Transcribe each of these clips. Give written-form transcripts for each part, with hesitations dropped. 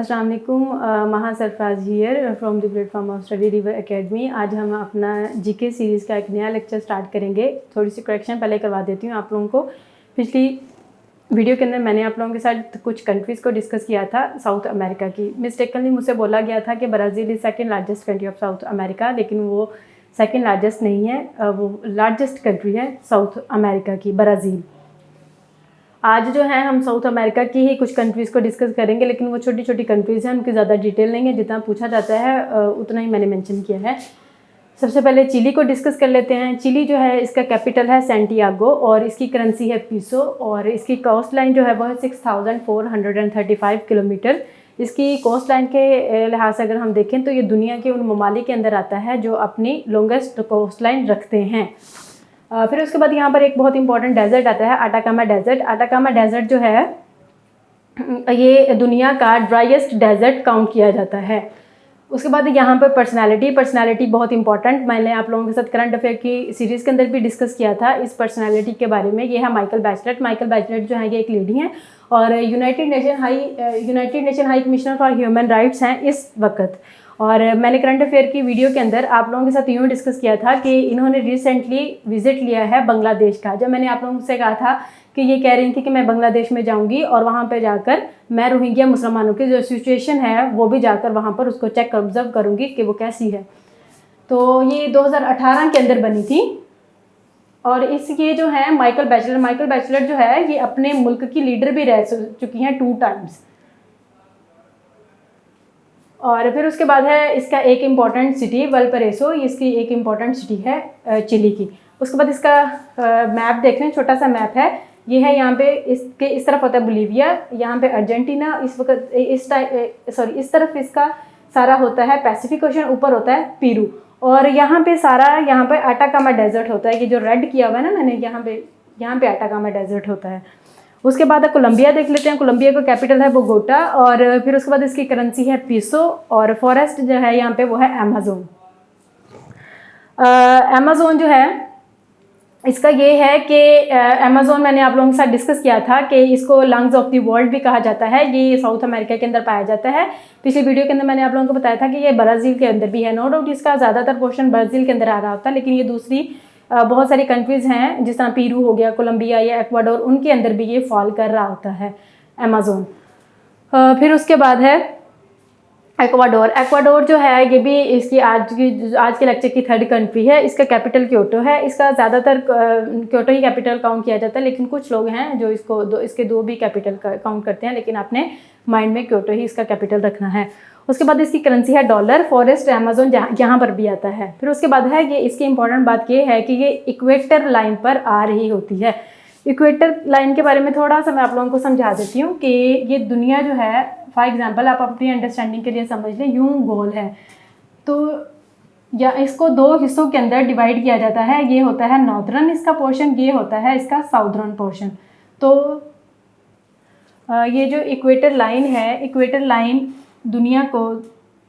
अस्सलाम वालेकुम। महा Sarfaraz here from the platform of study river academy. आज हम अपना जीके सीरीज़ का एक नया लेक्चर स्टार्ट करेंगे। थोड़ी सी करेक्शन पहले करवा देती हूँ आप लोगों को। पिछली वीडियो के अंदर मैंने आप लोगों के साथ कुछ कंट्रीज़ को डिस्कस किया था साउथ अमेरिका की। मिस्टेकनली मुझसे बोला गया था कि Brazil is second largest country of south America, लेकिन वो सेकेंड लार्जेस्ट नहीं है, वो लार्जेस्ट कंट्री है साउथ अमेरिका की, ब्राज़ील। आज जो है हम साउथ अमेरिका की ही कुछ कंट्रीज़ को डिस्कस करेंगे, लेकिन वो छोटी छोटी कंट्रीज़ हैं, उनकी ज़्यादा डिटेल नहीं है। जितना पूछा जाता है उतना ही मैंने मेंशन किया है। सबसे पहले चिली को डिस्कस कर लेते हैं। चिली जो है इसका कैपिटल है सैंटियागो और इसकी करेंसी है पीसो और इसकी कोस्ट लाइन जो है वो है 6435 किलोमीटर। इसकी कोस्ट लाइन के लिहाज से अगर हम देखें तो ये दुनिया के उन ममालिक के अंदर आता है जो अपनी लॉन्गेस्ट कोस्ट लाइन रखते हैं। फिर उसके बाद यहाँ पर एक बहुत इंपॉर्टेंट डेजर्ट आता है, अटाकामा डेजर्ट। अटाकामा डेजर्ट जो है ये दुनिया का ड्राइएस्ट डेजर्ट काउंट किया जाता है। उसके बाद यहाँ पर पर्सनालिटी बहुत इंपॉर्टेंट, मैंने आप लोगों के साथ करंट अफेयर की सीरीज़ के अंदर भी डिस्कस किया था इस पर्सनालिटी के बारे में। ये है माइकल बैचलेट। माइकल बैचलेट जो है ये एक लेडी हैं और United nation high commissioner for human rights हैं इस वक्त। और मैंने करंट अफेयर की वीडियो के अंदर आप लोगों के साथ यूँ डिस्कस किया था कि इन्होंने रिसेंटली विजिट लिया है बांग्लादेश का। जब मैंने आप लोगों से कहा था कि ये कह रही थी कि मैं बांग्लादेश में जाऊंगी और वहाँ पे जाकर मैं रोहिंग्या मुसलमानों की जो सिचुएशन है वो भी जाकर वहाँ पर उसको चेक ऑब्जर्व करूँगी कि वो कैसी है। तो ये 2018 के अंदर बनी थी। और ये जो है माइकल बैचलर जो है ये अपने मुल्क की लीडर भी रह चुकी हैं 2 टाइम्स। और फिर उसके बाद है इसका एक इम्पॉर्टेंट सिटी वल्परेसो, इसकी एक इम्पॉर्टेंट सिटी है चिली की। उसके बाद इसका मैप देख लें, छोटा सा मैप है ये है। यहाँ पे इसके इस तरफ होता है बोलीविया, यहाँ पे अर्जेंटीना, इस वक्त इस तरफ इसका सारा होता है पैसिफिक ओशन, ऊपर होता है पेरू और यहाँ पे अटाकामा डेजर्ट होता है। ये जो रेड किया हुआ है ना मैंने, यहाँ पे अटाकामा डेजर्ट होता है। उसके बाद कोलंबिया देख लेते हैं। कोलंबिया का कैपिटल है बोगोटा और फिर उसके बाद इसकी करेंसी है पीसो और फॉरेस्ट जो है यहाँ पे वो है अमेज़न। अमेज़न जो है इसका ये है कि अमेज़न मैंने आप लोगों के साथ डिस्कस किया था कि इसको लंग्स ऑफ द वर्ल्ड भी कहा जाता है। ये साउथ अमेरिका के अंदर पाया जाता है। पिछली वीडियो के अंदर मैंने आप लोगों को बताया था कि ये ब्राज़ील के अंदर भी है। नो डाउट इसका ज़्यादातर पोर्शन ब्राज़ील के अंदर आ रहा होता है, लेकिन ये दूसरी बहुत सारी कंट्रीज़ हैं जिस तरह पेरू हो गया, कोलंबिया या एक्वाडोर, उनके अंदर भी ये फॉल कर रहा होता है अमेज़न। फिर उसके बाद है एक्वाडोर जो है ये भी इसकी आज के लेक्चर की 3rd कंट्री है। इसका कैपिटल क्योटो है। इसका ज़्यादातर क्योटो ही कैपिटल काउंट किया जाता है, लेकिन कुछ लोग हैं जो इसके दो भी कैपिटल काउंट करते हैं, लेकिन आपने माइंड में क्योटो ही इसका कैपिटल रखना है। उसके बाद इसकी करेंसी है डॉलर। फॉरेस्ट अमेज़न यहाँ पर भी आता है। फिर उसके बाद है ये इसकी इंपॉर्टेंट बात ये है कि ये इक्वेटर लाइन पर आ रही होती है। इक्वेटर लाइन के बारे में थोड़ा सा मैं आप लोगों को समझा देती हूँ कि ये दुनिया जो है, फॉर एग्जांपल आप अपनी अंडरस्टैंडिंग के लिए समझ लें, यूं गोल है तो या इसको 2 हिस्सों के अंदर डिवाइड किया जाता है। ये होता है नॉर्दर्न इसका पोर्शन, ये होता है इसका साउदर्न पोर्शन। तो ये जो इक्वेटर लाइन है, इक्वेटर लाइन दुनिया को,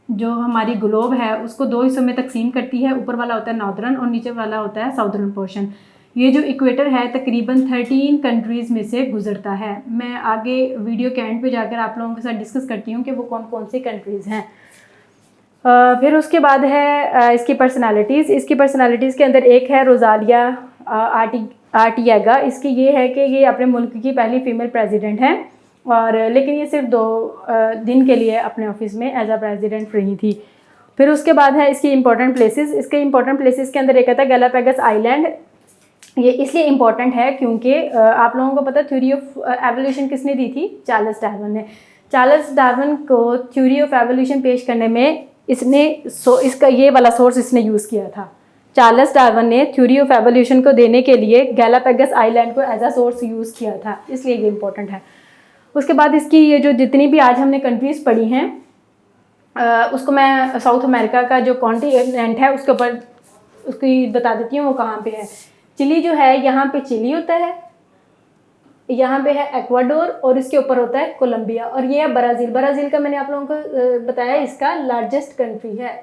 जो हमारी ग्लोब है, उसको 2 हिस्सों में तकसीम करती है। ऊपर वाला होता है नॉर्दर्न और नीचे वाला होता है साउदर्न पोर्शन। ये जो इक्वेटर है तकरीबन 13 कंट्रीज़ में से गुजरता है। मैं आगे वीडियो के एंड पे जाकर आप लोगों के साथ डिस्कस करती हूँ कि वो कौन कौन सी कंट्रीज़ हैं। फिर उसके बाद है इसकी पर्सनालिटीज़ के अंदर एक है रोज़ालिया आर्टियागा। इसकी ये है कि ये अपने मुल्क की पहली फीमेल प्रेसिडेंट हैं और लेकिन ये सिर्फ 2 दिन के लिए अपने ऑफिस में एज अ प्रेसिडेंट रही थी। फिर उसके बाद है इसकी इंपॉर्टेंट प्लेसेस। इसके इंपॉर्टेंट प्लेसेस के अंदर एक आता है गैलापागोस आइलैंड। ये इसलिए इम्पॉर्टेंट है क्योंकि आप लोगों को पता है थ्योरी ऑफ एवोल्यूशन किसने दी थी? चार्ल्स डार्विन ने। चार्ल्स डार्विन को थ्योरी ऑफ एवोल्यूशन पेश करने में इसका ये वाला सोर्स इसने यूज़ किया था। चार्ल्स डार्विन ने थ्योरी ऑफ एवोल्यूशन को देने के लिए गैलापागोस आइलैंड को एज अ सोर्स यूज़ किया था, इसलिए ये इम्पोर्टेंट है। उसके बाद इसकी ये जो जितनी भी आज हमने कंट्रीज़ पढ़ी हैं उसको मैं साउथ अमेरिका का जो कॉन्टिनेंट है उसके ऊपर उसकी बता देती हूँ वो कहाँ पे है। चिली जो है यहाँ पे चिली होता है, यहाँ पे है एक्वाडोर और इसके ऊपर होता है कोलंबिया और ये है ब्राज़ील का मैंने आप लोगों को बताया इसका लार्जेस्ट कंट्री है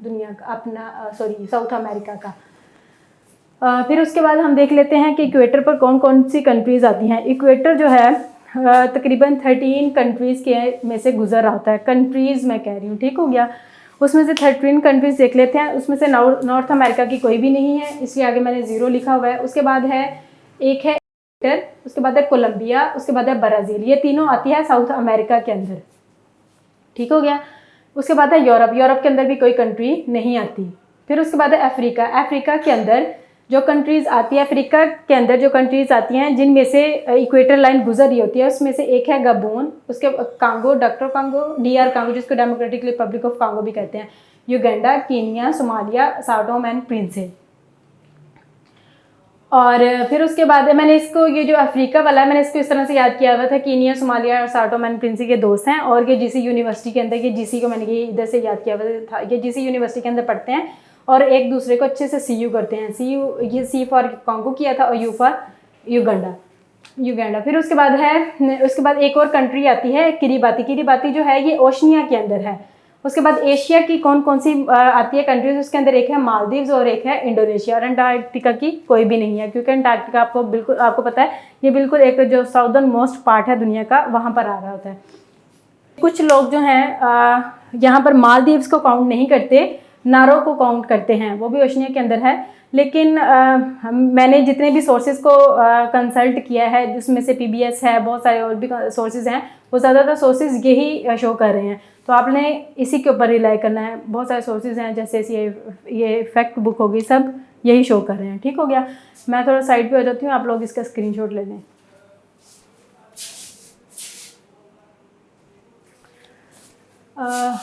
दुनिया का, अपना साउथ अमेरिका का। फिर उसके बाद हम देख लेते हैं कि इक्वेटर पर कौन कौन सी कंट्रीज़ आती हैं। इक्वेटर जो है तकरीबन 13 कंट्रीज़ के में से गुजर रहा होता है। कंट्रीज़ मैं कह रही हूँ, ठीक हो गया। उसमें से 13 कंट्रीज़ देख लेते हैं। उसमें से नॉर्थ अमेरिका की कोई भी नहीं है, इसलिए आगे मैंने 0 लिखा हुआ है। उसके बाद है एक है इक्वेटर, उसके बाद है कोलंबिया, उसके बाद है ब्राज़ील। ये तीनों आती है साउथ अमेरिका के अंदर, ठीक हो गया। उसके बाद है यूरोप, यूरोप के अंदर भी कोई कंट्री नहीं आती। फिर उसके बाद है अफ्रीका, अफ्रीका के अंदर जो कंट्रीज़ आती है, अफ्रीका के अंदर जो कंट्रीज़ आती हैं जिनमें से इक्वेटर लाइन गुजर रही होती है, उसमें से एक है गबून, उसके Congo, doctor Congo, DR Congo जिसको डेमोक्रेटिक रिपब्लिक ऑफ कांगो भी कहते हैं, Uganda, Kenya, Somalia, Sao and Principe. और फिर उसके बाद मैंने इसको, ये जो अफ्रीका वाला है मैंने इसको इस तरह से याद किया हुआ था, कीनिया, सोमालिया और साओ एंड प्रिंसिप के दोस्त हैं, और ये GC यूनिवर्सिटी के अंदर, ये GC को मैंने ये इधर से याद किया हुआ था, ये GC यूनिवर्सिटी के अंदर पढ़ते हैं और एक दूसरे को अच्छे से CU करते हैं। CU, ये C फॉर कांगो किया था और U फॉर युगांडा। फिर उसके बाद है, उसके बाद एक और कंट्री आती है किरिबाती। किरिबाती जो है ये ओशनिया के अंदर है। उसके बाद एशिया की कौन कौन सी आती है कंट्रीज, उसके अंदर एक है मालदीव्स और एक है इंडोनेशिया, और अंटार्कटिका की कोई भी नहीं है, क्योंकि अंटार्कटिका आपको बिल्कुल, आपको पता है ये बिल्कुल एक जो साउदर्न मोस्ट पार्ट है दुनिया का, वहाँ पर आ रहा होता है। कुछ लोग जो हैं यहाँ पर मालदीव्स को काउंट नहीं करते, नारो को काउंट करते हैं, वो भी ओशनिया के अंदर है। लेकिन मैंने जितने भी सोर्सेज को कंसल्ट किया है, जिसमें से PBS है, बहुत सारे और भी सोर्सेज हैं, वो ज़्यादातर सोर्सेज यही शो कर रहे हैं, तो आपने इसी के ऊपर रिलाई करना है। बहुत सारे सोर्सेज हैं, जैसे ये फैक्ट बुक होगी, सब यही शो कर रहे हैं, ठीक हो गया। मैं थोड़ा साइड पे हो जाती हूँ, आप लोग इसका स्क्रीनशॉट ले लें।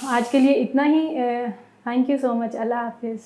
आज के लिए इतना ही। Thank you so much. अल्लाह हाफिज़।